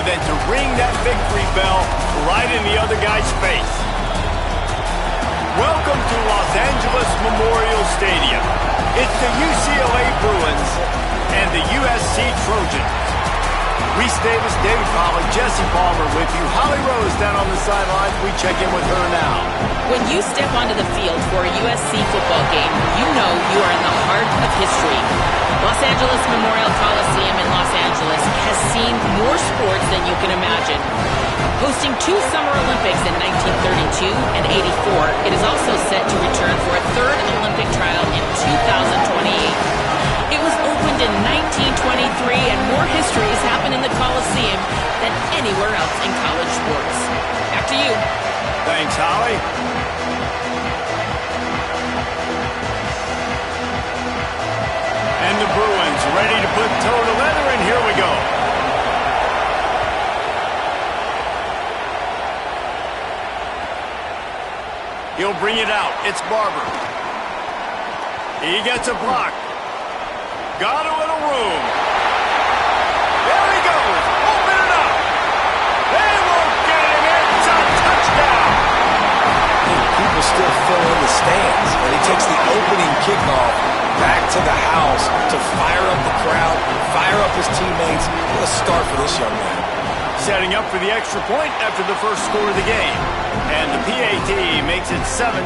than to ring that victory bell right in the other guy's face. Welcome to Los Angeles Memorial Stadium. It's the UCLA Bruins and the USC Trojans. Reese Davis, David Pollack, Jesse Palmer with you. Holly Rose down on the sidelines. We check in with her now. When you step onto the field for a USC football game, you know you are in the heart of history. Los Angeles Memorial Coliseum in Los Angeles has seen more sports than you can imagine. Hosting 2 Summer Olympics in 1932 and 84, it is also set to return for a 3rd Olympic trial in 2028. It was opened in 1923, and more history has happened in the Coliseum than anywhere else in college sports. Back to you. Thanks, Holly. And the Bruins ready to put toe to leather, and here we go. He'll bring it out. It's Barber. He gets a block. Got a little room. There he goes. Open it up. They won't get him. It's a touchdown. People still fill in the stands, and he takes the opening kickoff back to the house to fire up the crowd, fire up his teammates. What a start for this young man. Setting up for the extra point after the first score of the game. And the PAT makes it 7-0.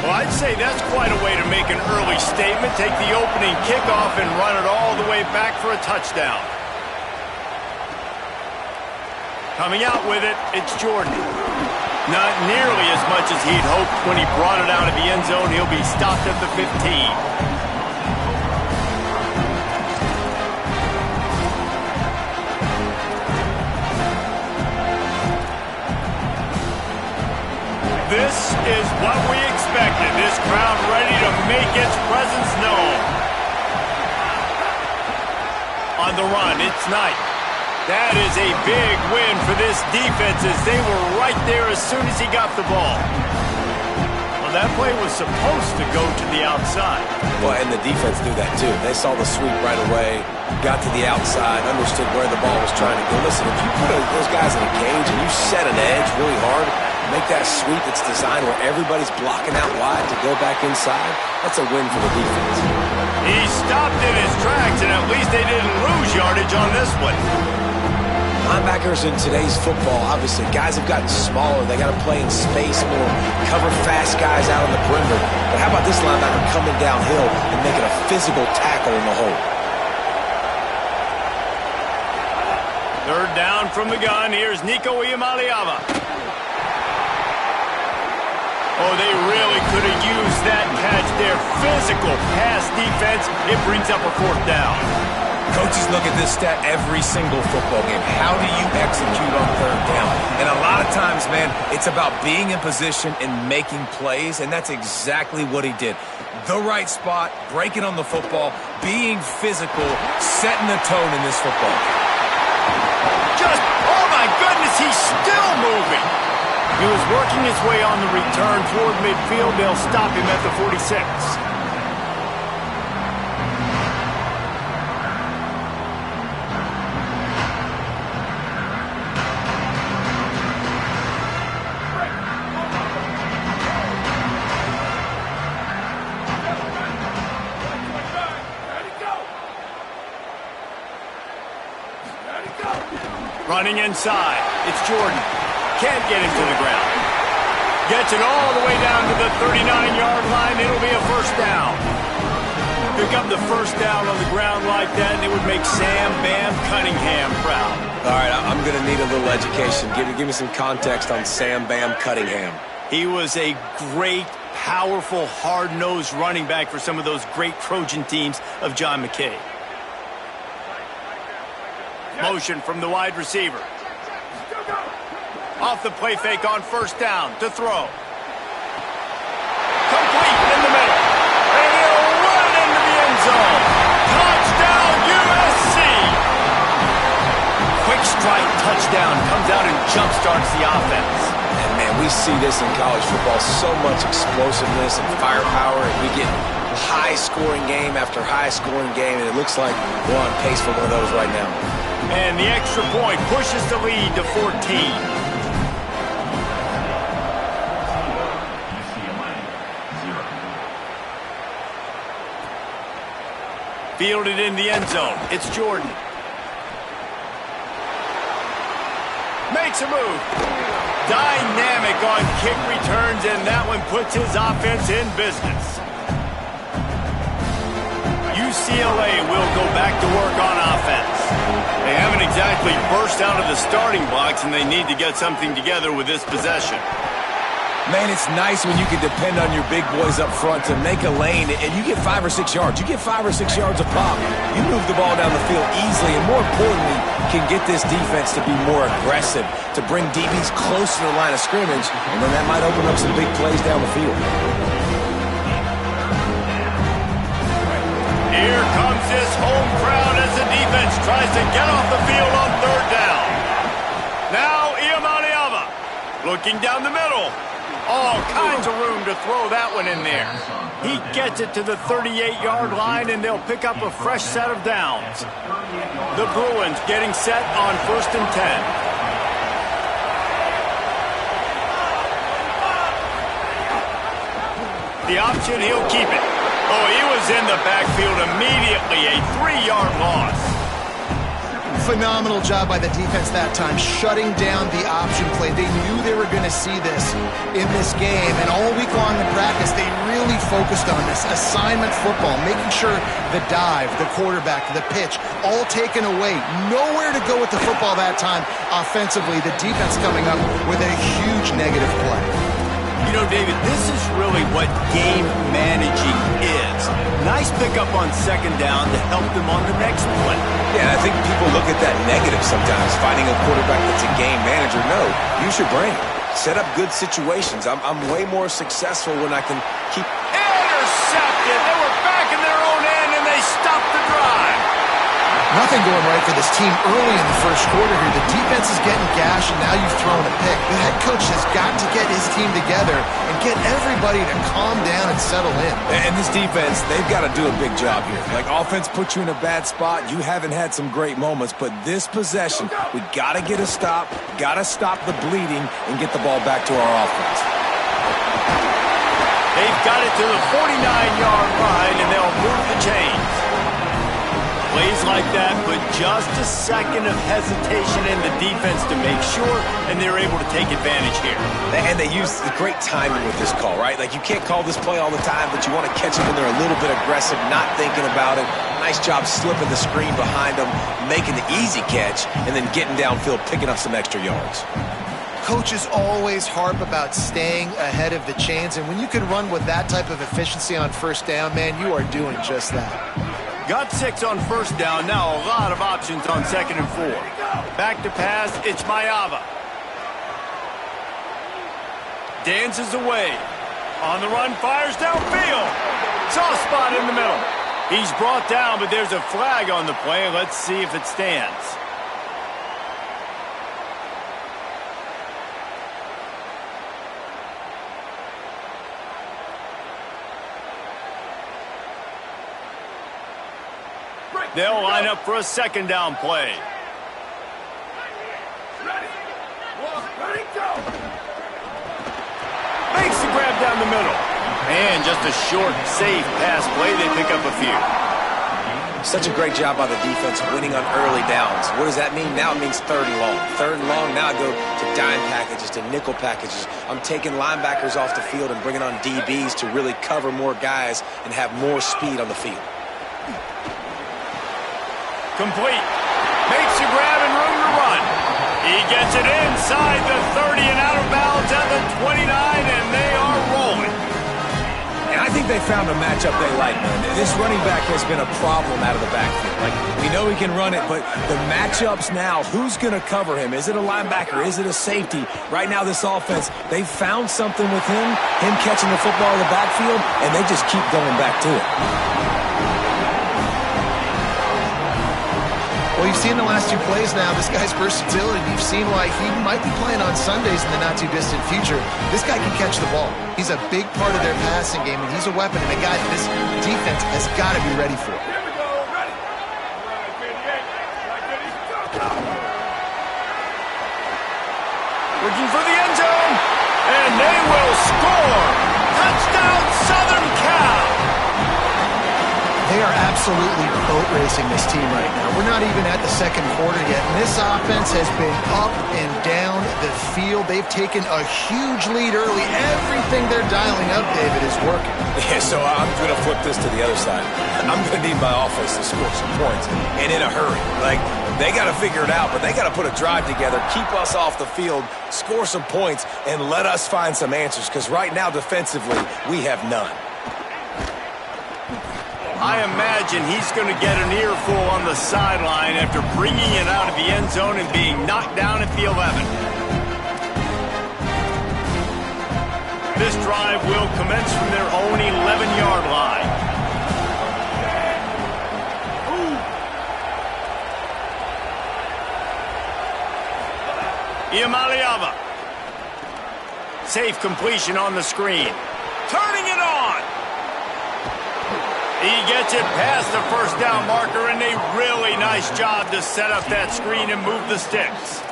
Well, I'd say that's quite a way to make an early statement. Take the opening kickoff and run it all the way back for a touchdown. Coming out with it, it's Jordan. Not nearly as much as he'd hoped when he brought it out of the end zone. He'll be stopped at the 15. This is what we expected. This crowd ready to make its presence known. On the run, it's Knight. That is a big win for this defense as they were right there as soon as he got the ball. Well, that play was supposed to go to the outside. Well, and the defense knew that too. They saw the sweep right away, got to the outside, understood where the ball was trying to go. Listen, if you put those guys in a cage and you set an edge really hard, make that sweep that's designed where everybody's blocking out wide to go back inside, that's a win for the defense. He stopped in his tracks, and at least they didn't lose yardage on this one. Linebackers in today's football, obviously, guys have gotten smaller. They got to play in space more, cover fast guys out on the perimeter. But how about this linebacker coming downhill and making a physical tackle in the hole? 3rd down from the gun. Here's Nico Iamaleava. Oh, they really could have used that catch there. Physical pass defense. It brings up a 4th down. Coaches look at this stat every single football game. How do you execute on 3rd down? And a lot of times, man, it's about being in position and making plays, and that's exactly what he did. The right spot, breaking on the football, being physical, setting the tone in this football game. Oh my goodness, he's still moving. He was working his way on the return toward midfield. They'll stop him at the 46. Running inside, it's Jordan. Can't get him to the ground. Gets it all the way down to the 39-yard line. It'll be a 1st down. Pick up the 1st down on the ground like that, and it would make Sam Bam Cunningham proud. All right, I'm going to need a little education. Give me some context on Sam Bam Cunningham. He was a great, powerful, hard-nosed running back for some of those great Trojan teams of John McKay. Motion from the wide receiver. Off the play fake on 1st down to throw. Complete in the middle. And he'll run it into the end zone. Touchdown USC. Quick strike touchdown. Comes out and jump-starts the offense. And man, we see this in college football. So much explosiveness and firepower. And we get high-scoring game after high-scoring game. And it looks like we're on pace for one of those right now. And the extra point pushes the lead to 14. Fielded in the end zone. It's Jordan. Makes a move. Dynamic on kick returns, and that one puts his offense in business. UCLA will go back to work on offense. They haven't exactly burst out of the starting blocks, and they need to get something together with this possession. Man, it's nice when you can depend on your big boys up front to make a lane, and you get 5 or 6 yards. You get 5 or 6 yards a pop. You move the ball down the field easily, and more importantly, can get this defense to be more aggressive, to bring DBs close to the line of scrimmage, and then that might open up some big plays down the field. Here comes this home crowd as the defense tries to get off the field on third down. Now Iamaleava looking down the middle. All kinds of room to throw that one in there. He gets it to the 38-yard line, and they'll pick up a fresh set of downs. The Bruins getting set on 1st and 10. The option, he'll keep it. Oh, he was in the backfield immediately. A 3-yard loss. Phenomenal job by the defense that time, shutting down the option play. They knew they were going to see this in this game, and all week long in practice, they really focused on this assignment football, making sure the dive, the quarterback, the pitch, all taken away. Nowhere to go with the football that time offensively. The defense coming up with a huge negative play. You know, David, this is really what game managing is. Nice pickup on 2nd down to help them on the next play. Yeah, I think people look at that negative sometimes, finding a quarterback that's a game manager. No, use your brain. Set up good situations. I'm way more successful when I can keep... Intercepted! They were back in their own end, and they stopped the drive. Nothing going right for this team early in the first quarter here. The defense is getting gashed, and now you've thrown a pick. The head coach has got to get his team together and get everybody to calm down and settle in. And this defense, they've got to do a big job here. Like, offense puts you in a bad spot. You haven't had some great moments, but this possession, we got to get a stop, got to stop the bleeding, and get the ball back to our offense. They've got it to the 49-yard line, and they'll move the chains. Plays like that, but just a second of hesitation in the defense to make sure, and they're able to take advantage here. And they use the great timing with this call, right? Like, you can't call this play all the time, but you want to catch them when they're a little bit aggressive, not thinking about it. Nice job slipping the screen behind them, making the easy catch, and then getting downfield, picking up some extra yards. Coaches always harp about staying ahead of the chains, and when you can run with that type of efficiency on 1st down, man, you are doing just that. Got 6 on 1st down. Now a lot of options on 2nd and 4. Back to pass. It's Maiava. Dances away. On the run. Fires downfield. Soft spot in the middle. He's brought down, but there's a flag on the play. Let's see if it stands. They'll line up for a 2nd down play. Makes the grab down the middle. And just a short, safe pass play. They pick up a few. Such a great job by the defense winning on early downs. What does that mean? Now it means 3rd and long. 3rd and long, now I go to dime packages, to nickel packages. I'm taking linebackers off the field and bringing on DBs to really cover more guys and have more speed on the field. Complete. Makes a grab and room to run. He gets it inside the 30 and out of bounds at the 29, and they are rolling. And I think they found a matchup they like, man. This running back has been a problem out of the backfield. Like, we know he can run it, but the matchups now, who's going to cover him? Is it a linebacker? Is it a safety? Right now, this offense, they found something with him catching the football in the backfield, and they just keep going back to it. Well, you've seen the last 2 plays now, this guy's versatility. You've seen why he might be playing on Sundays in the not-too-distant future. This guy can catch the ball. He's a big part of their passing game, and he's a weapon and a guy that this defense has got to be ready for. Looking for the end zone. And they will score. Touchdown, Southern Cal. They are absolutely boat racing this team right now. We're not even at the second quarter yet, and this offense has been up and down the field. They've taken a huge lead early. Everything they're dialing up, David, is working. Yeah, so I'm going to flip this to the other side. I'm going to need my offense to score some points, and in a hurry. Like, they got to figure it out, but they got to put a drive together, keep us off the field, score some points, and let us find some answers, because right now, defensively, we have none. I imagine he's going to get an earful on the sideline after bringing it out of the end zone and being knocked down at the 11. This drive will commence from their own 11-yard line. Iamaleava. Safe completion on the screen. Turning it on. He gets it past the first down marker, and a really nice job to set up that screen and move the sticks.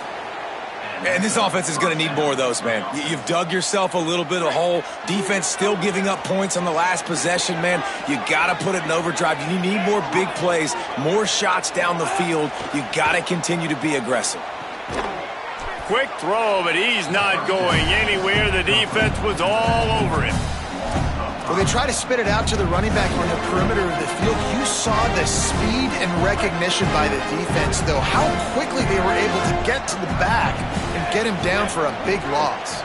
And this offense is going to need more of those, man. You've dug yourself a little bit of hole. Defense still giving up points on the last possession, man. You got to put it in overdrive. You need more big plays, more shots down the field. You got to continue to be aggressive. Quick throw, but he's not going anywhere. The defense was all over him. Well, they try to spit it out to the running back on the perimeter of the field. You saw the speed and recognition by the defense, though, how quickly they were able to get to the back and get him down for a big loss.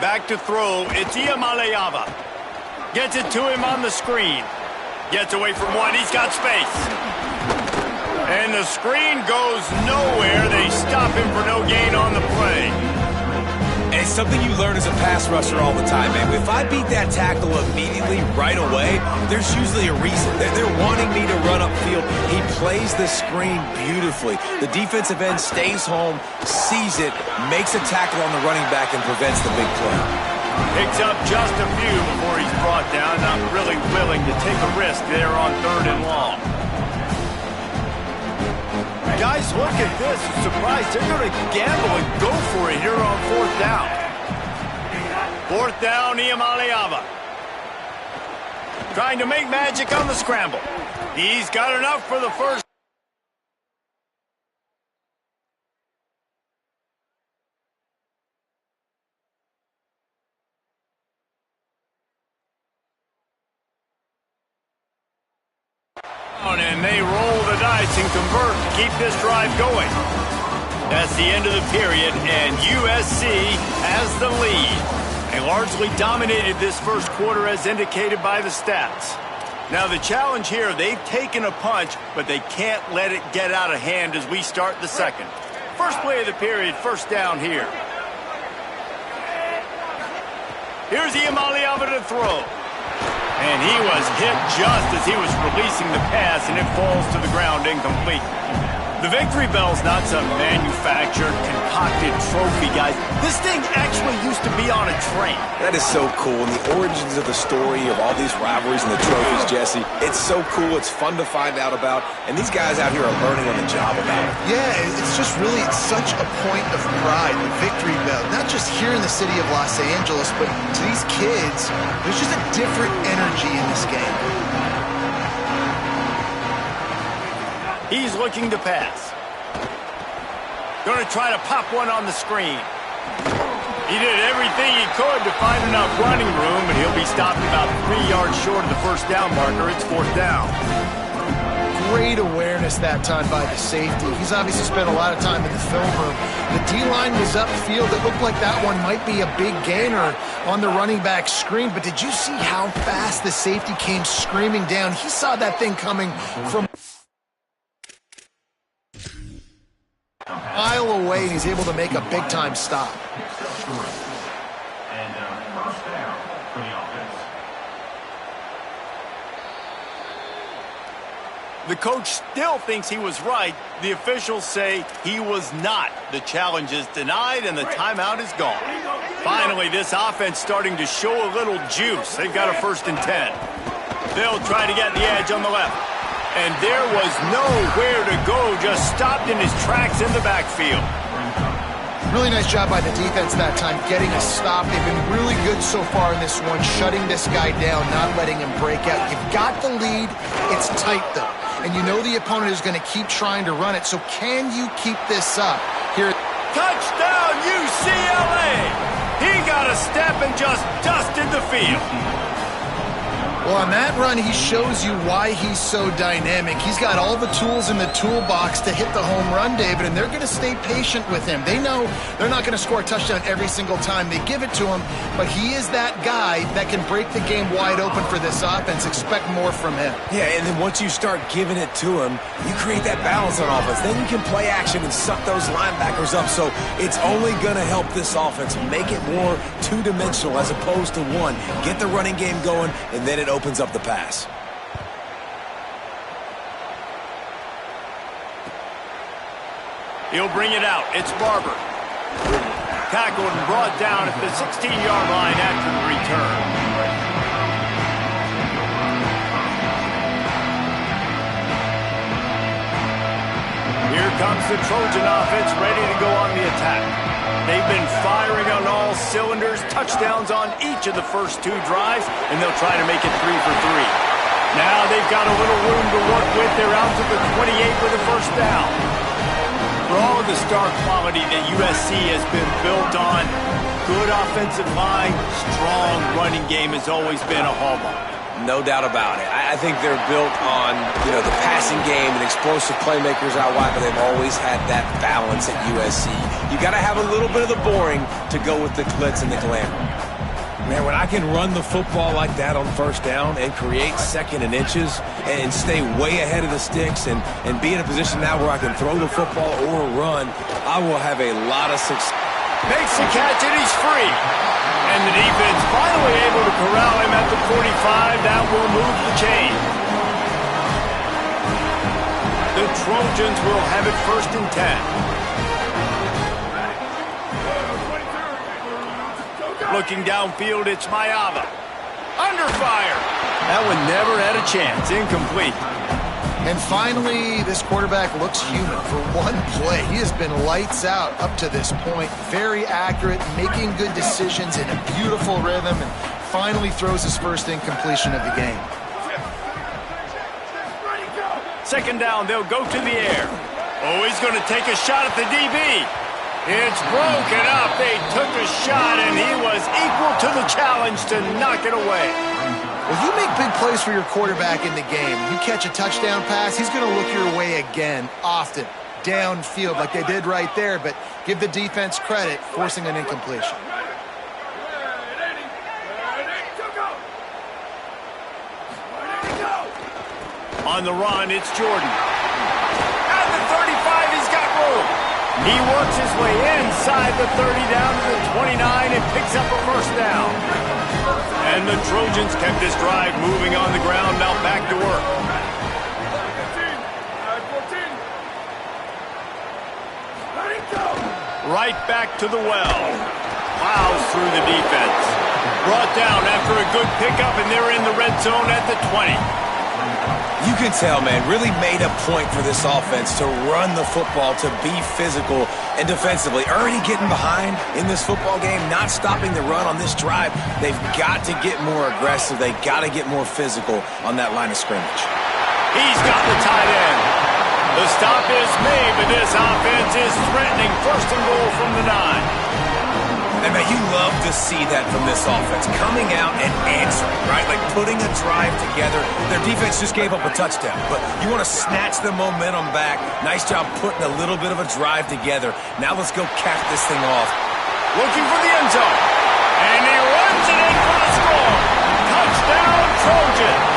Back to throw. It's Iamaleava. Gets it to him on the screen. Gets away from one. He's got space. And the screen goes nowhere. They stop him for no gain on the play. And it's something you learn as a pass rusher all the time, man. If I beat that tackle immediately, right away, there's usually a reason. They're wanting me to run upfield. He plays the screen beautifully. The defensive end stays home, sees it, makes a tackle on the running back, and prevents the big play. Picks up just a few before he's brought down. Not really willing to take a risk there on 3rd and long. Guys, look at this. Surprised. They're going to gamble and go for it here on 4th down. 4th down, Iamaleava. Trying to make magic on the scramble. He's got enough for the first. And they roll the dice and convert to keep this drive going. That's the end of the period, and USC has the lead. They largely dominated this first quarter as indicated by the stats. Now the challenge here, they've taken a punch, but they can't let it get out of hand as we start the second. First play of the period, 1st down here. Here's Iamaleava to throw. And he was hit just as he was releasing the pass, and it falls to the ground incomplete. The victory bell's not some manufactured, concocted trophy, guys. This thing actually used to be on a train. That is so cool, and the origins of the story of all these rivalries and the trophies, Jesse, it's so cool, it's fun to find out about, and these guys out here are learning on the job about it. Yeah, it's just really such a point of pride, the victory bell. Not just here in the city of Los Angeles, but to these kids, there's just a different energy in this game. He's looking to pass. Going to try to pop one on the screen. He did everything he could to find enough running room, but he'll be stopped about 3 yards short of the first down marker. It's 4th down. Great awareness that time by the safety. He's obviously spent a lot of time in the film room. The D-line was upfield. It looked like that one might be a big gainer on the running back screen, but did you see how fast the safety came screaming down? He saw that thing coming from a mile away, and he's able to make a big-time stop. The coach still thinks he was right. The officials say he was not. The challenge is denied, and the timeout is gone. Finally, this offense starting to show a little juice. They've got a 1st and 10. They'll try to get the edge on the left. And there was nowhere to go, just stopped in his tracks in the backfield. Really nice job by the defense that time, getting a stop. They've been really good so far in this one, shutting this guy down, not letting him break out. You've got the lead. It's tight, though. And you know the opponent is going to keep trying to run it. So can you keep this up? Here. Touchdown, UCLA! He got a step and just dusted the field. Well, on that run, he shows you why he's so dynamic. He's got all the tools in the toolbox to hit the home run, David, and they're going to stay patient with him. They know they're not going to score a touchdown every single time they give it to him, but he is that guy that can break the game wide open for this offense. Expect more from him. Yeah, and then once you start giving it to him, you create that balance on offense. Then you can play action and suck those linebackers up. So it's only going to help this offense make it more two-dimensional as opposed to one. Get the running game going, and then it opens up the pass. He'll bring it out. It's Barber. Tackled and brought down at the 16-yard line after the return. Here comes the Trojan offense ready to go on the attack. They've been firing on all cylinders, touchdowns on each of the first two drives, and they'll try to make it 3 for 3. Now they've got a little room to work with. They're out to the 28 with a first down. For all of the star quality that USC has been built on, good offensive line, strong running game has always been a hallmark. No doubt about it. I think they're built on, the passing game and explosive playmakers out wide, but they've always had that balance at USC. You got to have a little bit of the boring to go with the glitz and the glamour. Man, when I can run the football like that on first down and create second and inches and stay way ahead of the sticks and be in a position now where I can throw the football or run, I will have a lot of success. Makes the catch and he's free. And the defense finally able to corral him at the 45. That will move the chain. The Trojans will have it 1st and 10. Looking downfield, it's Mayava. Under fire. That one never had a chance. Incomplete. And finally, this quarterback looks human for one play. He has been lights out up to this point. Very accurate, making good decisions in a beautiful rhythm, and finally throws his first incompletion of the game. 2nd down, they'll go to the air. Oh, he's going to take a shot at the DB. It's broken up. They took a shot, and he was equal to the challenge to knock it away. Well, you make big plays for your quarterback in the game. You catch a touchdown pass, he's going to look your way again, often, downfield like they did right there, but give the defense credit, forcing an incompletion. On the run, it's Jordan. At the 35, he's got room. He works his way inside the 30 down to the 29 and picks up a first down. And the Trojans kept this drive moving on the ground, now back to work. Right back to the well. Plows through the defense. Brought down after a good pickup, and they're in the red zone at the 20. You can tell, man, really made a point for this offense to run the football, to be physical and defensively. Already getting behind in this football game, not stopping the run on this drive. They've got to get more aggressive. They've got to get more physical on that line of scrimmage. He's got the tight end. The stop is made, but this offense is threatening 1st and goal from the 9. And, man, you love to see that from this offense, coming out and answering, right? Like putting a drive together. Their defense just gave up a touchdown, but you want to snatch the momentum back. Nice job putting a little bit of a drive together. Now let's go cap this thing off. Looking for the end zone. And he runs it in for the score. Touchdown, Trojans.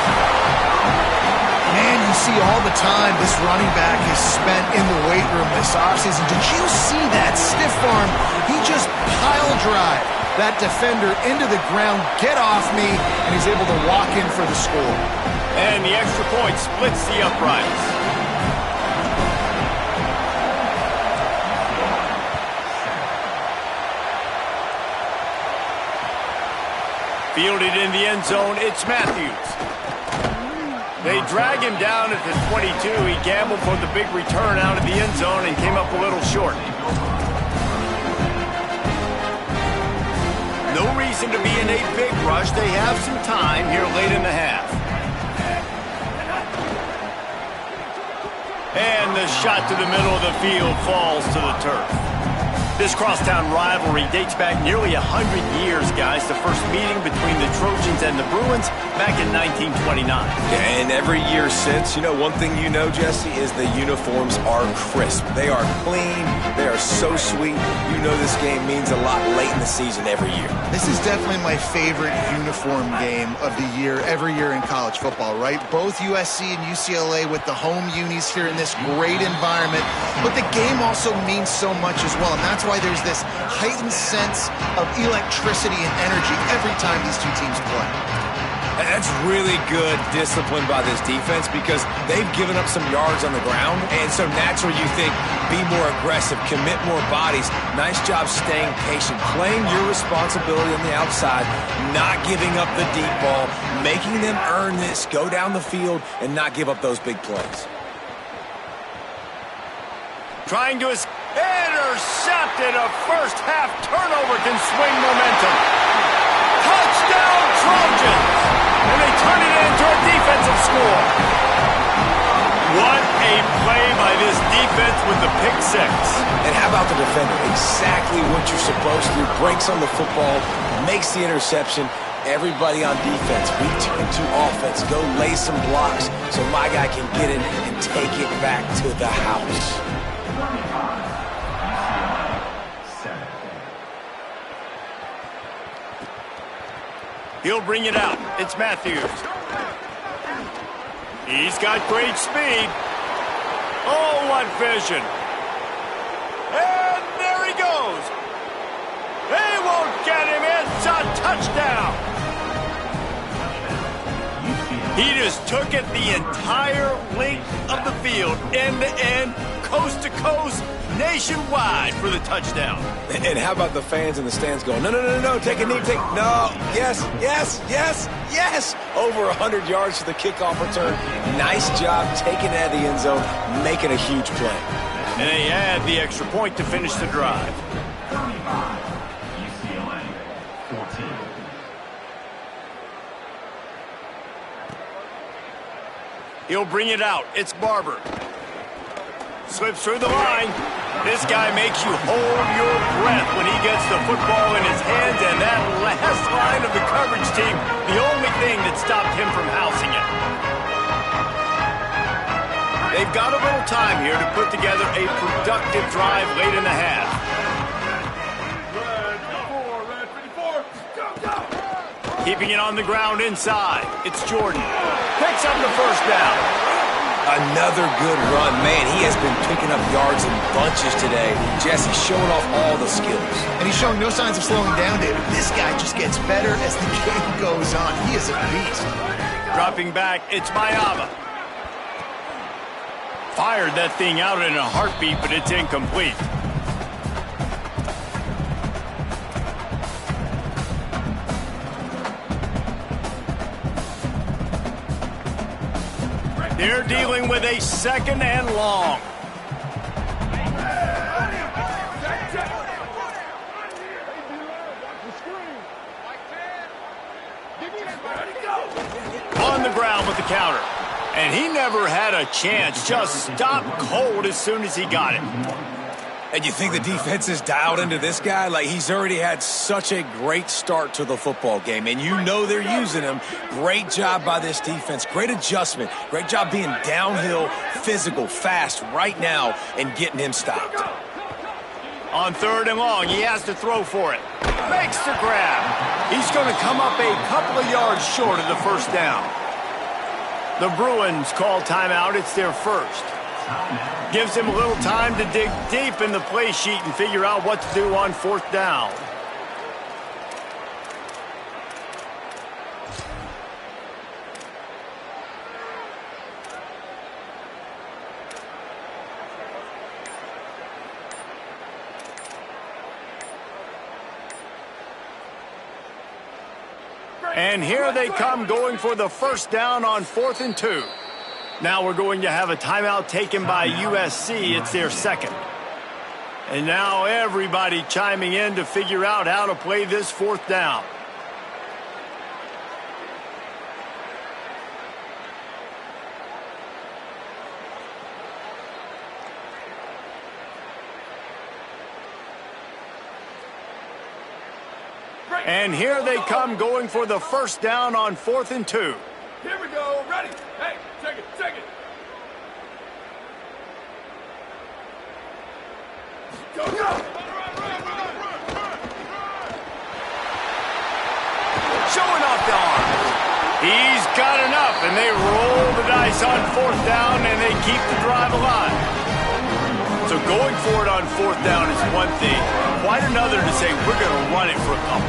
Man, you see all the time this running back is spent in the weight room this offseason. Did you see that stiff arm? He just pile drive that defender into the ground, get off me, and he's able to walk in for the score. And the extra point splits the uprights. Fielded in the end zone, it's Matthews. They drag him down at the 22. He gambled for the big return out of the end zone and came up a little short. expectation to be in a big rush. They have some time here late in the half. And the shot to the middle of the field falls to the turf. This crosstown rivalry dates back nearly 100 years, guys. The first meeting between the Trojans and the Bruins back in 1929. Yeah, and every year since, one thing you know, Jesse, is the uniforms are crisp. They are clean. They are so sweet. You know this game means a lot late in the season every year. This is definitely my favorite uniform game of the year, every year in college football, right? Both USC and UCLA with the home unis here in this great environment. But the game also means so much as well, and that's why there's this heightened sense of electricity and energy every time these two teams play. And that's really good discipline by this defense because they've given up some yards on the ground, and so naturally you think, be more aggressive, commit more bodies. Nice job staying patient, playing your responsibility on the outside, not giving up the deep ball, making them earn this, go down the field, and not give up those big plays. Trying to intercepted. A first half turnover can swing momentum. Touchdown Trojans! And they turn it into a defensive score. What a play by this defense with the pick six. And how about the defender? Exactly what you're supposed to do. Breaks on the football, makes the interception. Everybody on defense, we turn to offense. Go lay some blocks so my guy can get it and take it back to the house. He'll bring it out. It's Matthews. He's got great speed. Oh, what vision. And there he goes. They won't get him. It's a touchdown. He just took it the entire length of the field, end to end, coast to coast, nationwide for the touchdown. And how about the fans in the stands going, no, take a knee, no, yes. Over 100 yards to the kickoff return. Nice job taking it out of the end zone, making a huge play. And they add the extra point to finish the drive. UCLA 14. He'll bring it out. It's Barber. Slips through the line. This guy makes you hold your breath when he gets the football in his hands, and that last line of the coverage team, the only thing that stopped him from housing it. They've got a little time here to put together a productive drive late in the half. Keeping it on the ground inside. It's Jordan. Picks up the first down. Another good run. Man, he has been picking up yards in bunches today. Jesse showing off all the skills. And he's showing no signs of slowing down, David. This guy just gets better as the game goes on. He is a beast. Dropping back, it's Mayava. Fired that thing out in a heartbeat, but it's incomplete. They're dealing with a second and long. On the ground with the counter. And he never had a chance. Just stopped cold as soon as he got it. And you think the defense is dialed into this guy? Like, he's already had such a great start to the football game, and you know they're using him. Great job by this defense. Great adjustment. Great job being downhill, physical, fast right now, and getting him stopped. On third and long, he has to throw for it. Makes the grab. He's going to come up a couple of yards short of the first down. The Bruins call timeout. It's their first. Gives him a little time to dig deep in the play sheet and figure out what to do on fourth down. And here they come going for the first down on 4th and 2. Now we're going to have a timeout taken by USC. It's their second. And now everybody chiming in to figure out how to play this fourth down. And here they come going for the first down on 4th and 2. Here we go. Ready. Hey, take it. Go. Showing off the arm. He's got enough, and they roll the dice on 4th down, and they keep the drive alive. So going for it on 4th down is one thing. Quite another to say we're going to run it for a couple.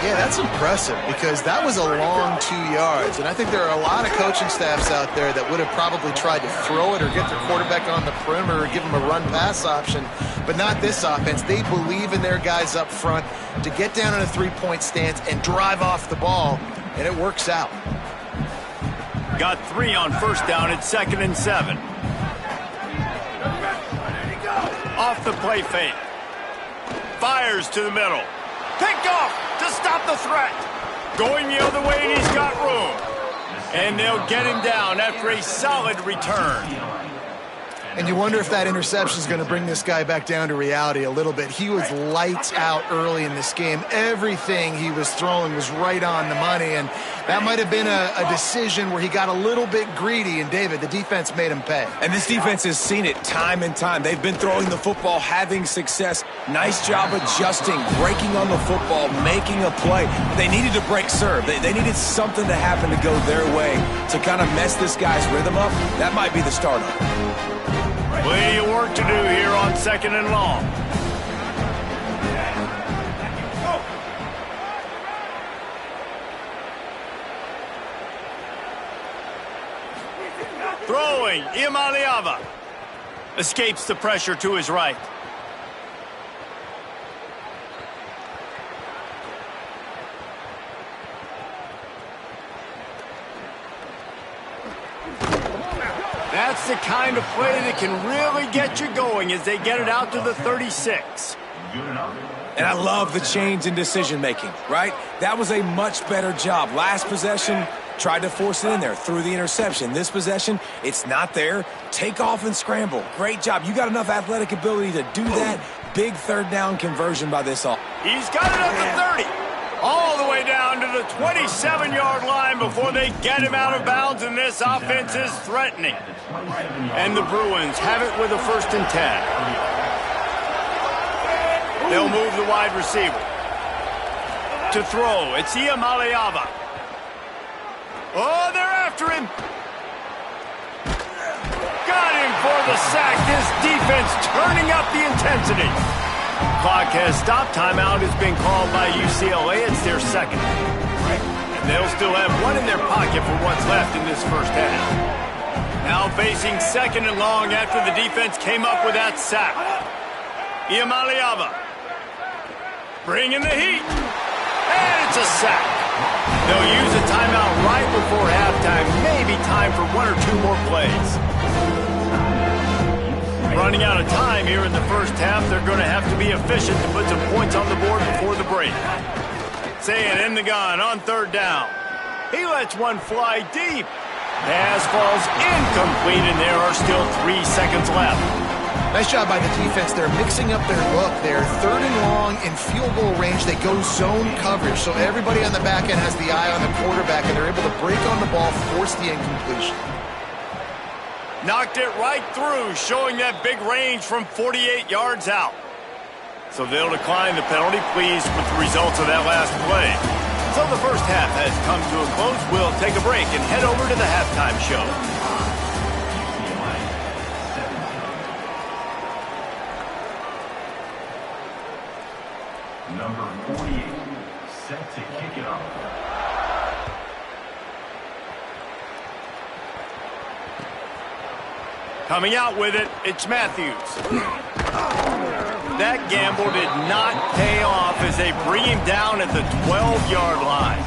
Yeah, that's impressive because that was a long 2 yards. And I think there are a lot of coaching staffs out there that would have probably tried to throw it or get their quarterback on the perimeter or give him a run-pass option. But not this offense. They believe in their guys up front to get down in a three-point stance and drive off the ball, and it works out. Got 3 on 1st down at 2nd and 7. Off the play fake. Fires to the middle. Picked off to stop the threat. Going the other way, and he's got room. And they'll get him down after a solid return. And you wonder if that interception is going to bring this guy back down to reality a little bit. He was lights out early in this game. Everything he was throwing was right on the money, and that might have been a decision where he got a little bit greedy, and David, the defense made him pay. And this defense has seen it time and time. They've been throwing the football, having success. Nice job adjusting, breaking on the football, making a play. They needed to break serve. They needed something to happen to go their way to kind of mess this guy's rhythm up. That might be the startup. Plenty of work to do here on 2nd and long. Throwing, Iamaleava. Escapes the pressure to his right. That's the kind of play that can really get you going as they get it out to the 36. And I love the change in decision-making, right? That was a much better job. Last possession, tried to force it in there, threw the interception. This possession, it's not there. Take off and scramble. Great job. You got enough athletic ability to do that. Big 3rd down conversion by this offense. He's got it at the 30. All the way down to the 27-yard line before they get him out of bounds, and this offense is threatening. And the Bruins have it with a 1st and 10. They'll move the wide receiver. To throw, it's Iamaleava. Oh, they're after him. Got him for the sack. This defense turning up the intensity. Clock has stopped. Timeout has been called by UCLA. It's their 2nd. And they'll still have one in their pocket for what's left in this first half. Now facing 2nd and long after the defense came up with that sack. Iamaleava. Bringing the heat. And it's a sack. They'll use a timeout right before halftime. Maybe time for 1 or 2 more plays. Running out of time here in the first half. They're going to have to be efficient to put some points on the board before the break. Saying in the gun on 3rd down. He lets one fly deep. Pass falls incomplete, and there are still 3 seconds left. Nice job by the defense. They're mixing up their look. They're 3rd and long in field goal range. They go zone coverage, so everybody on the back end has the eye on the quarterback, and they're able to break on the ball, force the incompletion. Knocked it right through, showing that big range from 48 yards out. So they'll decline the penalty, pleased with the results of that last play. So the first half has come to a close. We'll take a break and head over to the halftime show. Number 48, set to kick it off. Coming out with it, it's Matthews. That gamble did not pay off as they bring him down at the 12-yard line.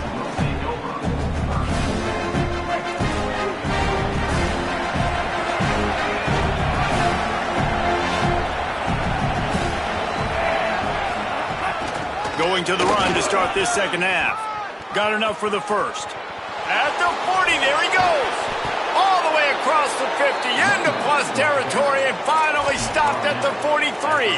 Going to the run to start this second half. Got enough for the first. At the 40, there he goes. All the way across the 50, into plus territory, and finally stopped at the 43.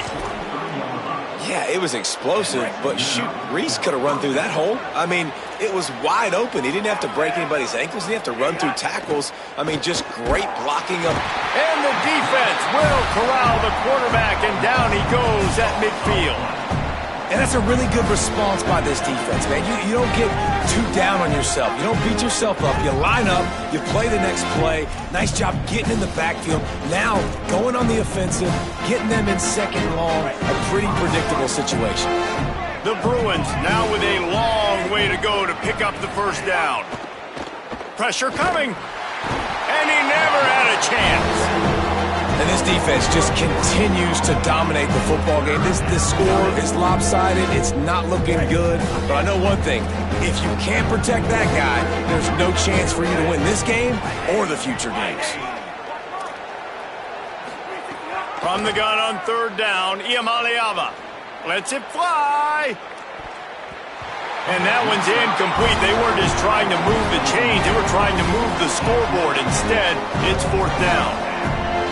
Yeah, it was explosive, but shoot, Reese could have run through that hole. I mean, it was wide open. He didn't have to break anybody's ankles. He didn't have to run through tackles. I mean, just great blocking up. And the defense will corral the quarterback, and down he goes at midfield. And that's a really good response by this defense, man. You don't get too down on yourself. You don't beat yourself up. You line up. You play the next play. Nice job getting in the backfield. Now, going on the offensive, getting them in second and long, a pretty predictable situation. The Bruins now with a long way to go to pick up the first down. Pressure coming. And he never had a chance. And this defense just continues to dominate the football game. This score is lopsided. It's not looking good. But I know one thing. If you can't protect that guy, there's no chance for you to win this game or the future games. From the gun on third down, Iamaleava lets it fly. And that one's incomplete. They weren't just trying to move the chains. They were trying to move the scoreboard. Instead, it's fourth down.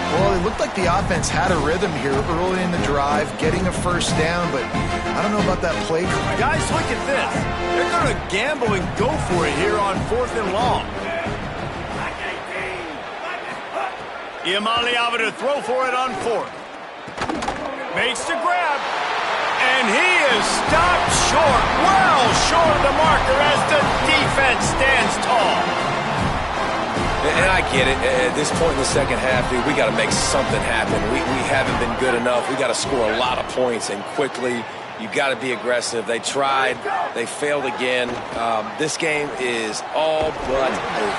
Well, it looked like the offense had a rhythm here early in the drive, getting a first down, but I don't know about that play call. Guys, look at this. They're going to gamble and go for it here on fourth and long. Iamaleava to throw for it on fourth. Makes the grab. And he is stopped short, well short of the marker as the defense stands tall. And I get it. At this point in the second half, dude, we got to make something happen. We haven't been good enough. We got to score a lot of points and quickly. You got to be aggressive. They tried. They failed again. This game is all but over.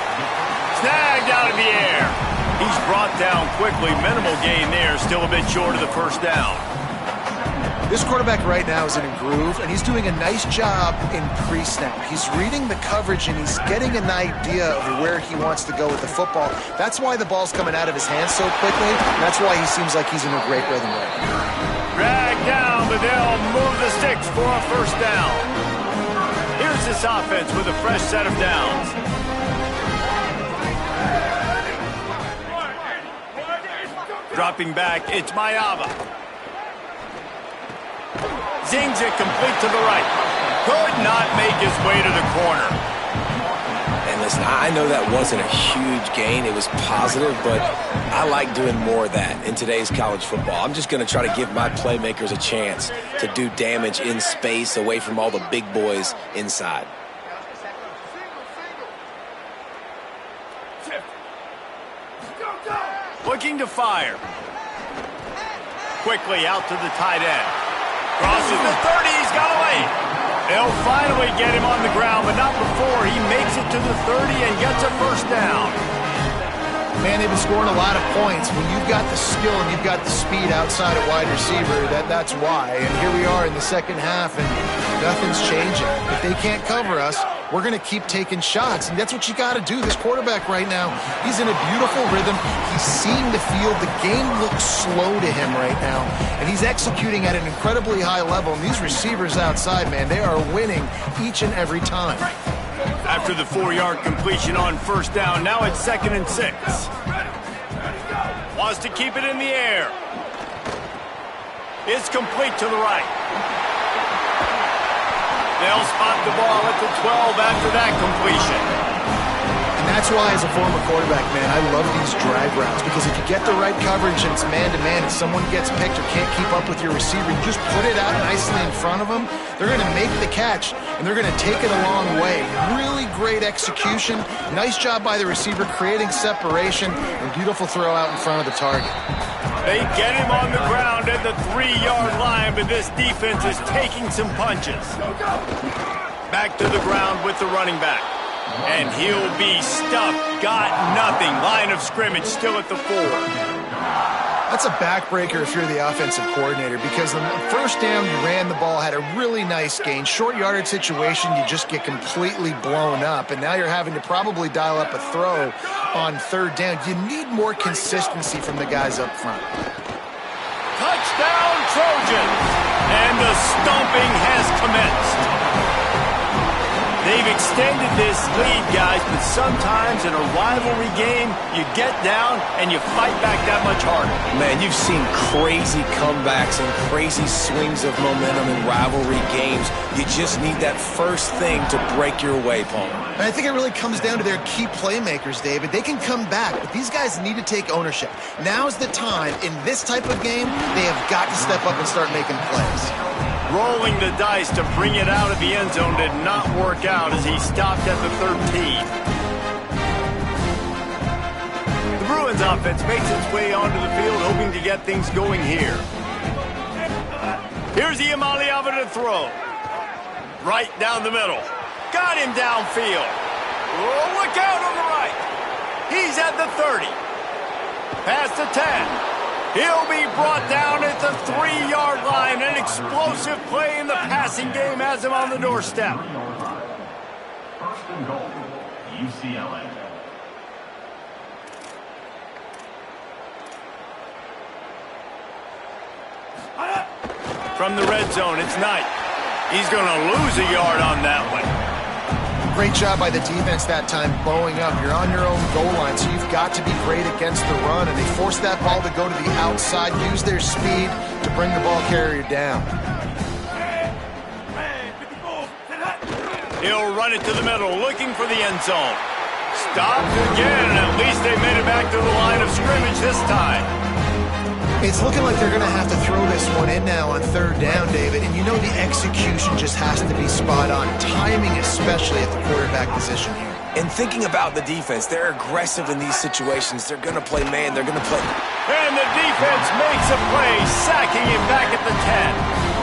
Snagged out of the air. He's brought down quickly. Minimal gain there. Still a bit short of the first down. This quarterback right now is in a groove, and he's doing a nice job in pre-snap. He's reading the coverage, and he's getting an idea of where he wants to go with the football. That's why the ball's coming out of his hands so quickly. That's why he seems like he's in a great rhythm right now. Dragged down, but they'll move the sticks for a first down. Here's this offense with a fresh set of downs. Dropping back, it's Maiava. Zings it complete to the right. Could not make his way to the corner. And listen, I know that wasn't a huge gain. It was positive, but I like doing more of that in today's college football. I'm just going to try to give my playmakers a chance to do damage in space away from all the big boys inside. Looking to fire. Quickly out to the tight end. Crosses the 30, he's got away. They'll finally get him on the ground, but not before he makes it to the 30 and gets a first down. Man, they've been scoring a lot of points. When you've got the skill and you've got the speed outside at wide receiver, that's why. And here we are in the second half, and nothing's changing. If they can't cover us, we're going to keep taking shots, and that's what you got to do. This quarterback right now, he's in a beautiful rhythm. He's seeing the field. The game looks slow to him right now, and he's executing at an incredibly high level. And these receivers outside, man, they are winning each and every time. After the 4-yard completion on first down, now it's 2nd and 6. Wants to keep it in the air. It's complete to the right. They'll spot the ball at the 12 after that completion. And that's why, as a former quarterback, man, I love these drag routes, because if you get the right coverage and it's man-to-man and someone gets picked or can't keep up with your receiver, you just put it out nicely in front of them, they're going to make the catch, and they're going to take it a long way. Really great execution. Nice job by the receiver creating separation, and beautiful throw out in front of the target. They get him on the ground at the 3-yard line, but this defense is taking some punches. Back to the ground with the running back. And he'll be stuffed. Got nothing. Line of scrimmage still at the 4. That's a backbreaker if you're the offensive coordinator, because the first down you ran the ball, had a really nice gain. Short yardage situation, you just get completely blown up, and now you're having to probably dial up a throw on third down. You need more consistency from the guys up front. Touchdown Trojans! And the stomping has commenced. They've extended this lead, guys, but sometimes in a rivalry game, you get down and you fight back that much harder. Man, you've seen crazy comebacks and crazy swings of momentum in rivalry games. You just need that first thing to break your way, Palmer. And I think it really comes down to their key playmakers, David. They can come back, but these guys need to take ownership. Now's the time. In this type of game, they have got to step up and start making plays. Rolling the dice to bring it out of the end zone did not work out as he stopped at the 13. The Bruins offense makes its way onto the field, hoping to get things going here. Here's Iamaleava to throw. Right down the middle. Got him downfield. Oh, look out on the right. He's at the 30. Past the 10. He'll be brought down at the 3-yard line. An explosive play in the passing game has him on the doorstep. First and goal, UCLA. From the red zone, it's Knight. He's going to lose a yard on that one. Great job by the defense that time, bowing up. You're on your own goal line, so you've got to be great against the run, and they forced that ball to go to the outside, use their speed to bring the ball carrier down. He'll run it to the middle, looking for the end zone. Stopped again, and at least they made it back to the line of scrimmage this time. It's looking like they're going to have to throw this one in now on third down, David. And you know the execution just has to be spot on. Timing especially at the quarterback position here. And thinking about the defense, they're aggressive in these situations. They're going to play man. They're going to play. And the defense makes a play, sacking him back at the 10.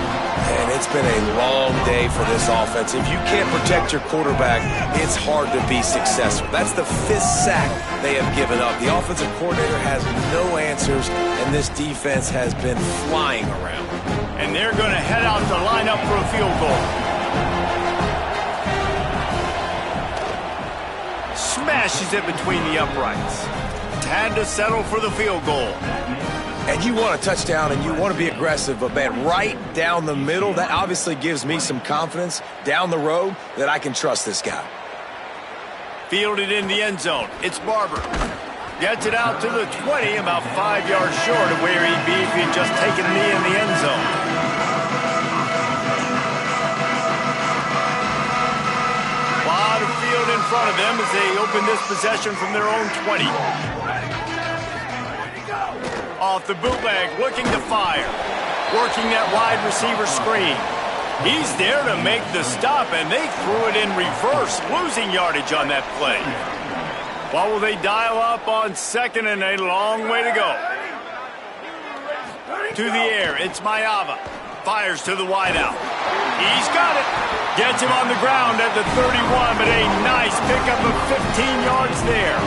And it's been a long day for this offense. If you can't protect your quarterback, it's hard to be successful. That's the 5th sack they have given up. The offensive coordinator has no answers, and this defense has been flying around. And they're going to head out to line up for a field goal. Smashes it between the uprights. Had to settle for the field goal. And you want a touchdown and you want to be aggressive, but man, right down the middle, that obviously gives me some confidence down the road that I can trust this guy. Fielded in the end zone. It's Barber. Gets it out to the 20, about 5 yards short of where he'd be if he'd just taken a knee in the end zone. A lot of field in front of them as they open this possession from their own 20. Off the bootleg, looking to fire. Working that wide receiver screen. He's there to make the stop, and they threw it in reverse, losing yardage on that play. What will they dial up on second, and a long way to go. To the air, it's Maiava. Fires to the wideout. He's got it. Gets him on the ground at the 31, but a nice pickup of 15 yards there.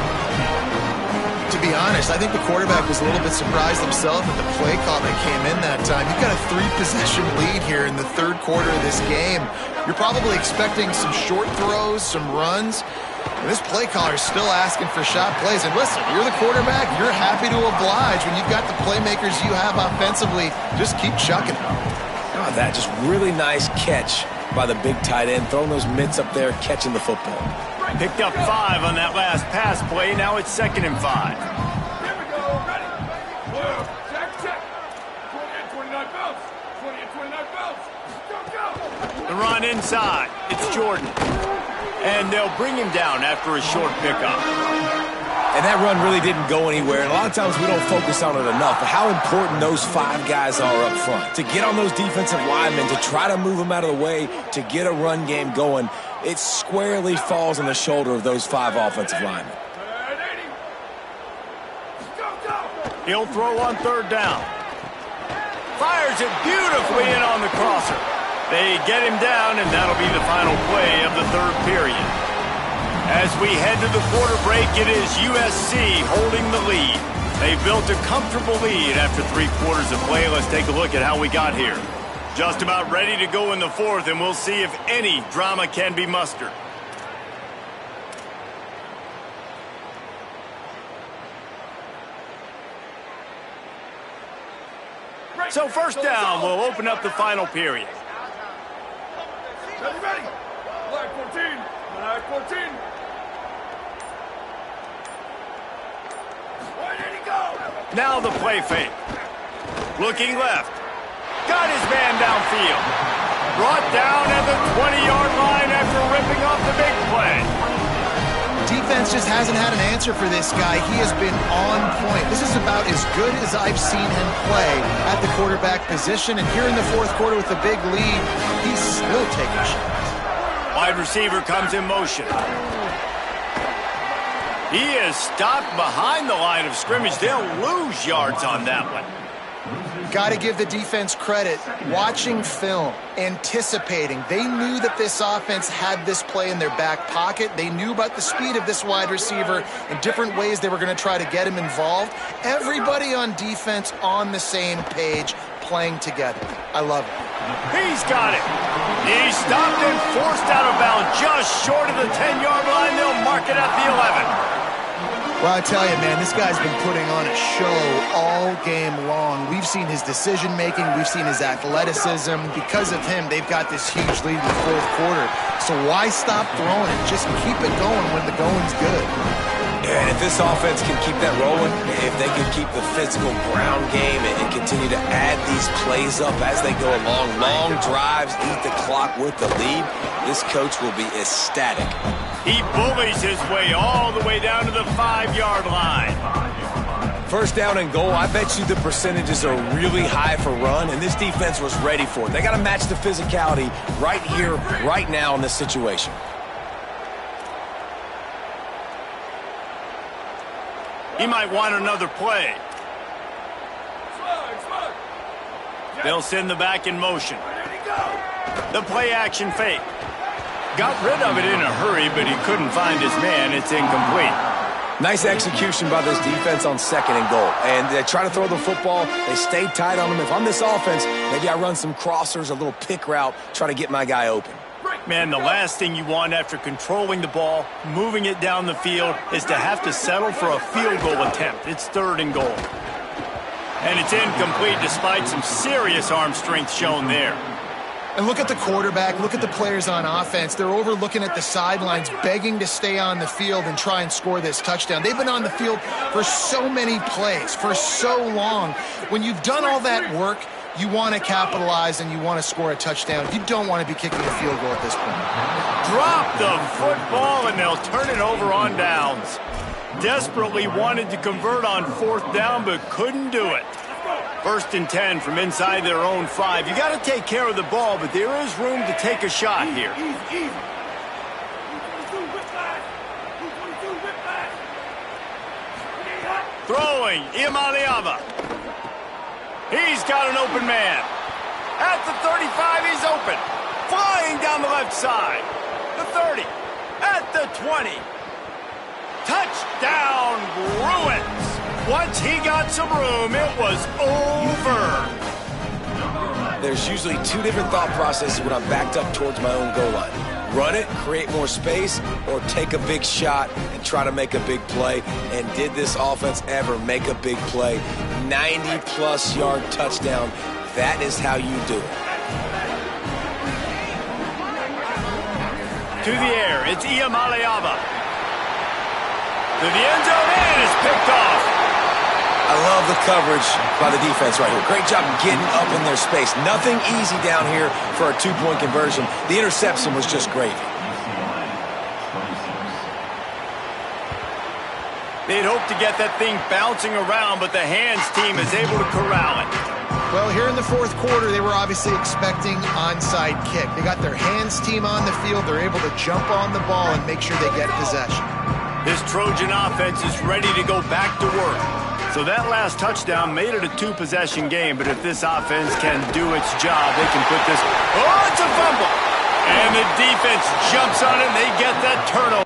To be honest, I think the quarterback was a little bit surprised himself at the play call that came in that time. You've got a 3-possession lead here in the third quarter of this game. You're probably expecting some short throws, some runs. And this play caller is still asking for shot plays. And listen, you're the quarterback. You're happy to oblige when you've got the playmakers you have offensively. Just keep chucking it. Oh, that just really nice catch by the big tight end, throwing those mitts up there, catching the football. Picked up 5 on that last pass play. Now it's 2nd and 5. Here we go. Ready. Check, check. 20 and 29 belts. 20 and 29 belts. Go, go. The run inside. It's Jordan. And they'll bring him down after a short pickup. And that run really didn't go anywhere. And a lot of times we don't focus on it enough. But how important those 5 guys are up front. To get on those defensive linemen, to try to move them out of the way, to get a run game going. It squarely falls on the shoulder of those 5 offensive linemen. He'll throw on third down. Fires it beautifully in on the crosser. They get him down, and that'll be the final play of the third period. As we head to the quarter break, it is USC holding the lead. They've built a comfortable lead after 3 quarters of play. Let's take a look at how we got here. Just about ready to go in the 4th, and we'll see if any drama can be mustered. So first down will open up the final period. Ready, ready. Black 14. Manai 14. Where did he go? Now the play fake. Looking left. Got his man downfield. Brought down at the 20-yard line after ripping off the big play. Defense just hasn't had an answer for this guy. He has been on point. This is about as good as I've seen him play at the quarterback position. And here in the fourth quarter with a big lead, he's still taking shots. Wide receiver comes in motion. He is stopped behind the line of scrimmage. They'll lose yards on that one. Got to give the defense credit. Watching film, anticipating. They knew that this offense had this play in their back pocket. They knew about the speed of this wide receiver and different ways they were going to try to get him involved. Everybody on defense on the same page, playing together. I love it. He's got it. He's stopped and forced out of bounds just short of the 10-yard line. They'll mark it at the 11. Well, I tell you, man, this guy's been putting on a show all game long. We've seen his decision-making. We've seen his athleticism. Because of him, they've got this huge lead in the fourth quarter. So why stop throwing it? Just keep it going when the going's good. Yeah, and if this offense can keep that rolling, if they can keep the physical ground game and continue to add these plays up as they go along, long drives, eat the clock with the lead, this coach will be ecstatic. He bullies his way all the way down to the 5-yard line. First down and goal, I bet you the percentages are really high for run, and this defense was ready for it. They got to match the physicality right here, right now in this situation. He might want another play. Slide. They'll send the back in motion. The play action fake. Got rid of it in a hurry, but he couldn't find his man. It's incomplete. Nice execution by this defense on second and goal. And they try to throw the football. They stayed tight on him. If I'm this offense, maybe I run some crossers, a little pick route, try to get my guy open. Man, the last thing you want after controlling the ball, moving it down the field, is to have to settle for a field goal attempt. It's third and goal. And it's incomplete despite some serious arm strength shown there. And look at the quarterback, look at the players on offense. They're overlooking at the sidelines, begging to stay on the field and try and score this touchdown. They've been on the field for so many plays, for so long. When you've done all that work, you want to capitalize and you want to score a touchdown. You don't want to be kicking a field goal at this point. Drop the football and they'll turn it over on downs. Desperately wanted to convert on fourth down, but couldn't do it. First and 10 from inside their own 5. You got to take care of the ball, but there is room to take a shot here. Throwing, Iamaleava. He's got an open man. At the 35, he's open. Flying down the left side. The 30. At the 20. Touchdown, Bruins. Once he got some room, it was over. There's usually two different thought processes when I'm backed up towards my own goal line. Run it, create more space, or take a big shot and try to make a big play. And did this offense ever make a big play? 90-plus yard touchdown. That is how you do it. To the air, it's Iamaleava. To the end zone, and it's picked off. I love the coverage by the defense right here. Great job getting up in their space. Nothing easy down here for a two-point conversion. The interception was just gravy. They'd hoped to get that thing bouncing around, but the hands team is able to corral it. Well, here in the fourth quarter, they were obviously expecting onside kick. They got their hands team on the field. They're able to jump on the ball and make sure they get possession. This Trojan offense is ready to go back to work. So that last touchdown made it a two-possession game, but if this offense can do its job, they can put this... Oh, it's a fumble! And the defense jumps on it, and they get that turnover.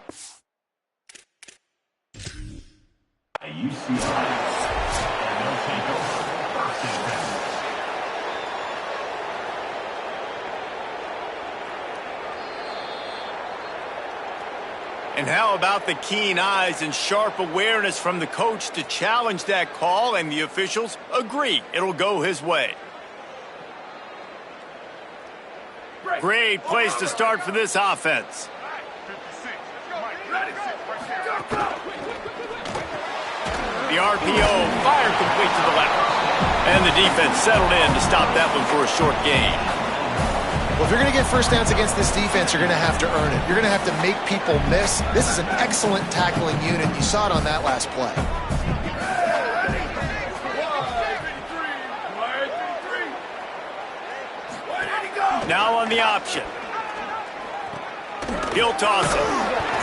And how about the keen eyes and sharp awareness from the coach to challenge that call, and the officials agree it'll go his way. Great place to start for this offense. The RPO, fire complete to the left. And the defense settled in to stop that one for a short gain. Well, if you're going to get first downs against this defense, you're going to have to earn it. You're going to have to make people miss. This is an excellent tackling unit. You saw it on that last play. Now on the option. He'll toss it.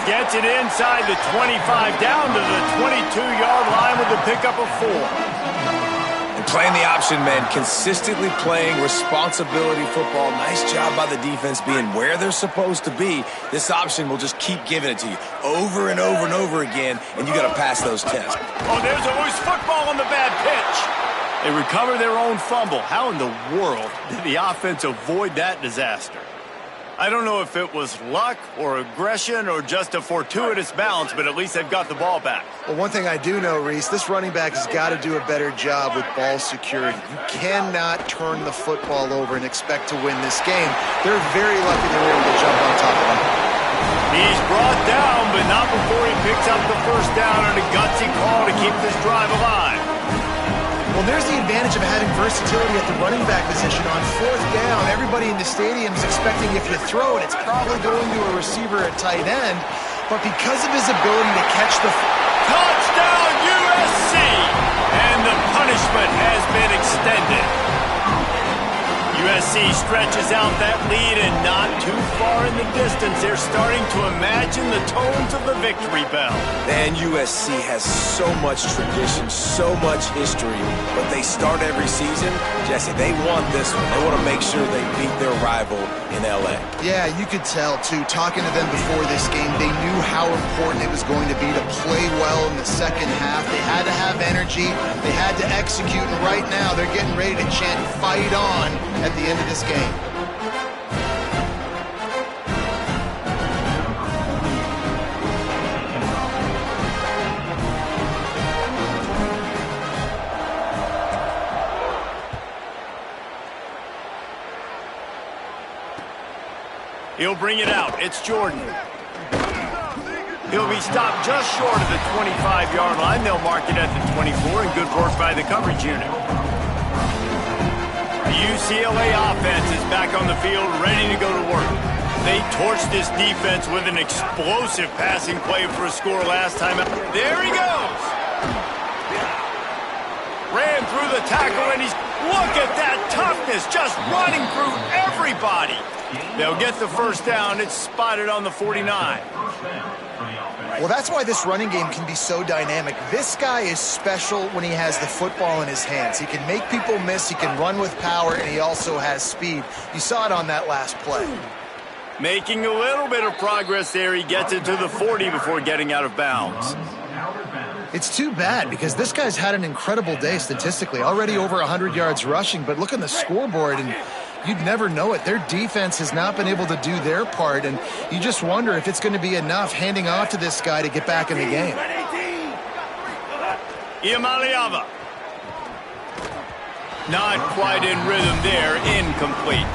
Gets it inside the 25, down to the 22-yard line with a pickup of 4. And playing the option, man, consistently playing responsibility football. Nice job by the defense being where they're supposed to be. This option will just keep giving it to you over and over and over again, and you got to pass those tests. Oh, there's always football on the bad pitch. They recover their own fumble. How in the world did the offense avoid that disaster? I don't know if it was luck or aggression or just a fortuitous bounce, but at least they've got the ball back. Well, one thing I do know, Reese, this running back has got to do a better job with ball security. You cannot turn the football over and expect to win this game. They're very lucky they were able to jump on top of him. He's brought down, but not before he picks up the first down on a gutsy call to keep this drive alive. Well, there's the advantage of having versatility at the running back position. On fourth down, everybody in the stadium is expecting if you throw it, it's probably going to a receiver at tight end. But because of his ability to catch the... Touchdown, USC! And the punishment has been extended. USC stretches out that lead and not too far in the distance. They're starting to imagine the tones of the victory bell. And USC has so much tradition, so much history, but they start every season. Jesse, they want this one. They want to make sure they beat their rival in L.A. Yeah, you could tell, too. Talking to them before this game, they knew how important it was going to be to play well in the second half. They had to have energy. They had to execute, and right now they're getting ready to chant "Fight on" at the end of this game. He'll bring it out. It's Jordan. He'll be stopped just short of the 25-yard line. They'll mark it at the 24, and good work by the coverage unit. The UCLA offense is back on the field, ready to go to work. They torched this defense with an explosive passing play for a score last time. There he goes! Ran through the tackle, and he's... Look at that toughness, just running through everybody. They'll get the first down. It's spotted on the 49. Well, that's why this running game can be so dynamic. This guy is special when he has the football in his hands. He can make people miss, he can run with power, and he also has speed. You saw it on that last play. Making a little bit of progress there. He gets it to the 40 before getting out of bounds. It's too bad because this guy's had an incredible day statistically. Already over 100 yards rushing, but look on the scoreboard and you'd never know it. Their defense has not been able to do their part, and you just wonder if it's going to be enough handing off to this guy to get back in the game. Iamaleava. Not quite in rhythm there. Incomplete.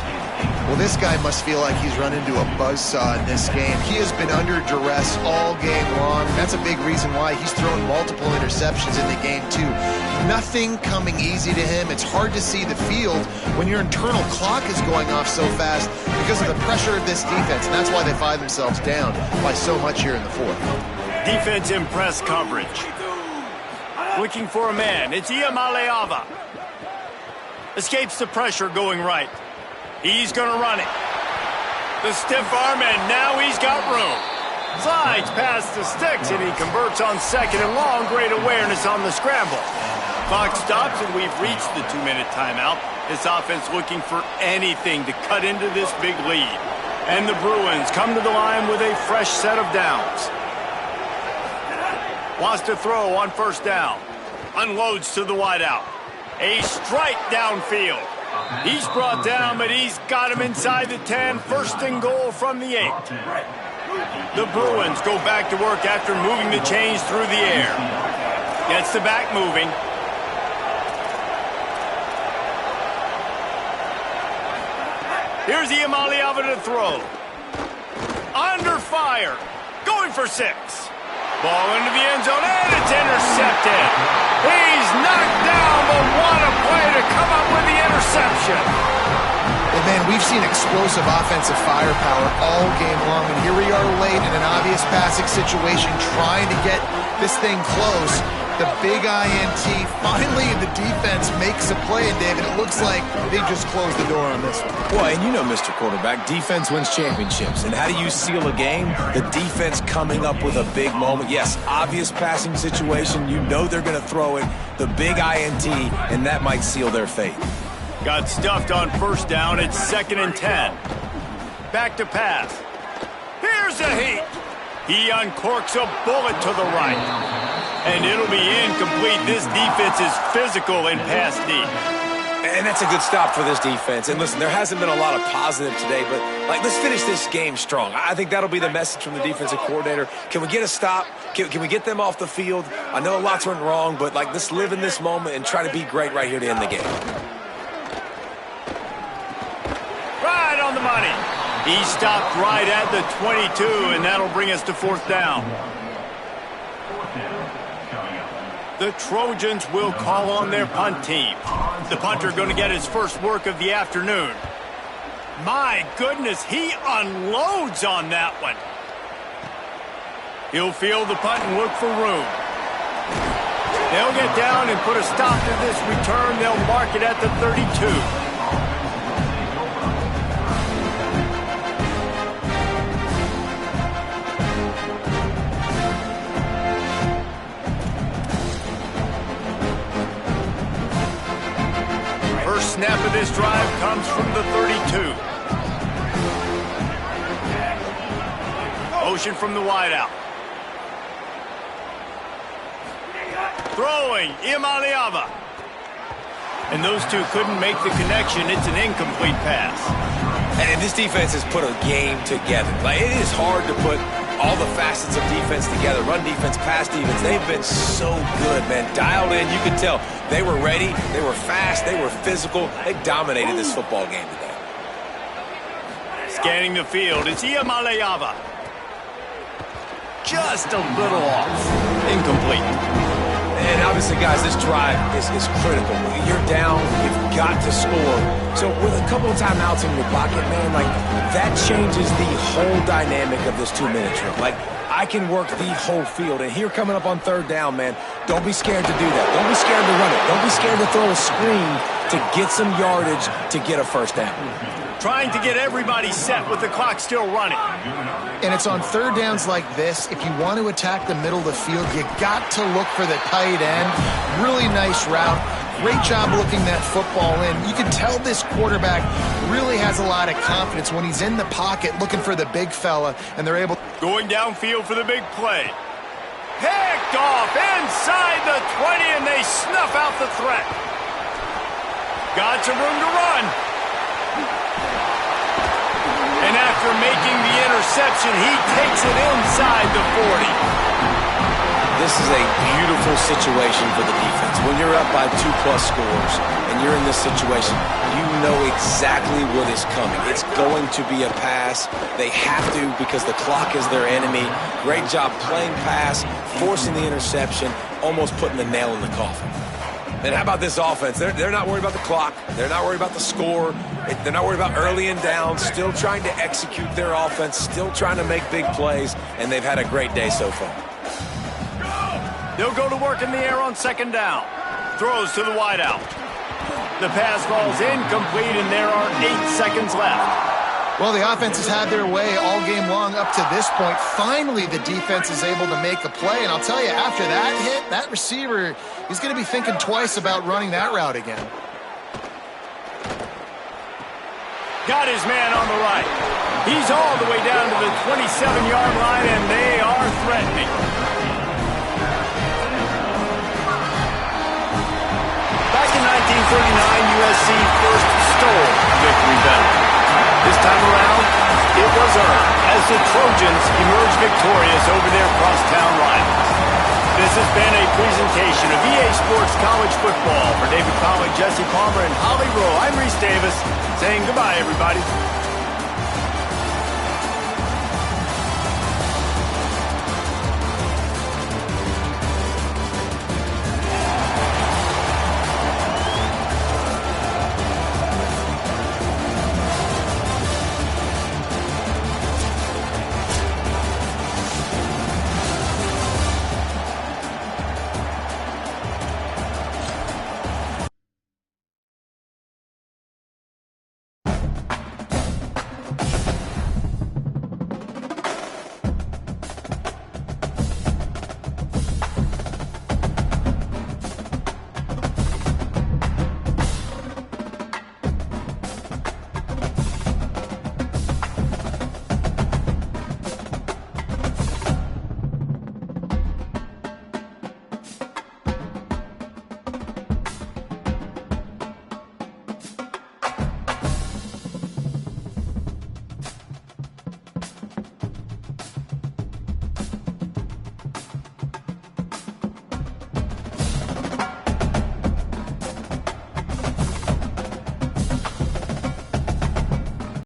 Well, this guy must feel like he's run into a buzzsaw in this game. He has been under duress all game long. That's a big reason why he's thrown multiple interceptions in the game, too. Nothing coming easy to him. It's hard to see the field when your internal clock is going off so fast because of the pressure of this defense. And that's why they find themselves down by so much here in the fourth. Defense in press coverage. Looking for a man. It's Iamaleava. Escapes the pressure going right. He's going to run it. The stiff arm, and now he's got room. Slides past the sticks, and he converts on second and long. Great awareness on the scramble. Clock stops, and we've reached the 2-minute timeout. This offense looking for anything to cut into this big lead. And the Bruins come to the line with a fresh set of downs. Wants to throw on first down. Unloads to the wideout. A strike downfield. He's brought down, but he's got him inside the 10. First and goal from the 8. The Bruins go back to work after moving the chains through the air. Gets the back moving. Here's Iamaleava to throw. Under fire. Going for 6. Ball into the end zone, and it's intercepted. He's knocked down, but what a play to come up with the interception. And man, we've seen explosive offensive firepower all game long, and here we are late in an obvious passing situation trying to get this thing close. The big INT, finally the defense makes a play, and David, it looks like they just closed the door on this one. Well, and you know, Mr. Quarterback, defense wins championships. And how do you seal a game? The defense coming up with a big moment. Yes, obvious passing situation. You know they're going to throw it. The big INT, and that might seal their fate. Got stuffed on first down. It's 2nd and 10. Back to pass. Here's a heat. He uncorks a bullet to the right. And it'll be incomplete. This defense is physical in pass deep. And that's a good stop for this defense. And listen, there hasn't been a lot of positive today, but let's finish this game strong. I think that'll be the message from the defensive coordinator. Can we get a stop? Can we get them off the field? I know lots went wrong, but let's live in this moment and try to be great right here to end the game. Right on the money. He stopped right at the 22, and that'll bring us to 4th down. The Trojans will call on their punt team. The punter going to get his first work of the afternoon. My goodness, he unloads on that one. He'll field the punt and look for room. They'll get down and put a stop to this return. They'll mark it at the 32. Snap of this drive comes from the 32. Motion from the wideout. Throwing, Iamaleava. And those two couldn't make the connection. It's an incomplete pass. And this defense has put a game together. It is hard to put all the facets of defense together. Run defense, pass defense. They've been so good, man. Dialed in. You can tell they were ready. They were fast. They were physical. They dominated this football game today. Scanning the field. It's Iamaleava. Just a little off. Incomplete. And obviously, guys, this drive is critical. You're down. You've got to score. So with a couple of timeouts in your pocket, man, that changes the whole dynamic of this 2-minute drill. I can work the whole field. And here coming up on 3rd down, man, don't be scared to do that. Don't be scared to run it. Don't be scared to throw a screen to get some yardage to get a first down. Trying to get everybody set with the clock still running. And it's on 3rd downs like this. If you want to attack the middle of the field, you got to look for the tight end. Really nice route. Great job looking that football in. You can tell this quarterback really has a lot of confidence when he's in the pocket looking for the big fella, and they're able. Going downfield for the big play. Picked off inside the 20, and they snuff out the threat. Got some room to run. And after making the interception, he takes it inside the 40. This is a beautiful situation for the defense. When you're up by 2+ scores and you're in this situation, you know exactly what is coming. It's going to be a pass. They have to because the clock is their enemy. Great job playing pass, forcing the interception, almost putting the nail in the coffin. And how about this offense? They're not worried about the clock. They're not worried about the score. They're not worried about early and down. Still trying to execute their offense. Still trying to make big plays. And they've had a great day so far. They'll go to work in the air on 2nd down. Throws to the wideout. The pass falls incomplete, and there are 8 seconds left. Well, the offense has had their way all game long up to this point. Finally, the defense is able to make a play. And I'll tell you, after that hit, that receiver, he's going to be thinking twice about running that route again. Got his man on the right. He's all the way down to the 27-yard line, and they are threatening. Back in 1939, USC first stole victory belt. This time around, it was earned as the Trojans emerged victorious over their crosstown rivals. This has been a presentation of EA Sports College Football. For David Pollack, Jesse Palmer, and Holly Rowe, I'm Reese Davis saying goodbye, everybody.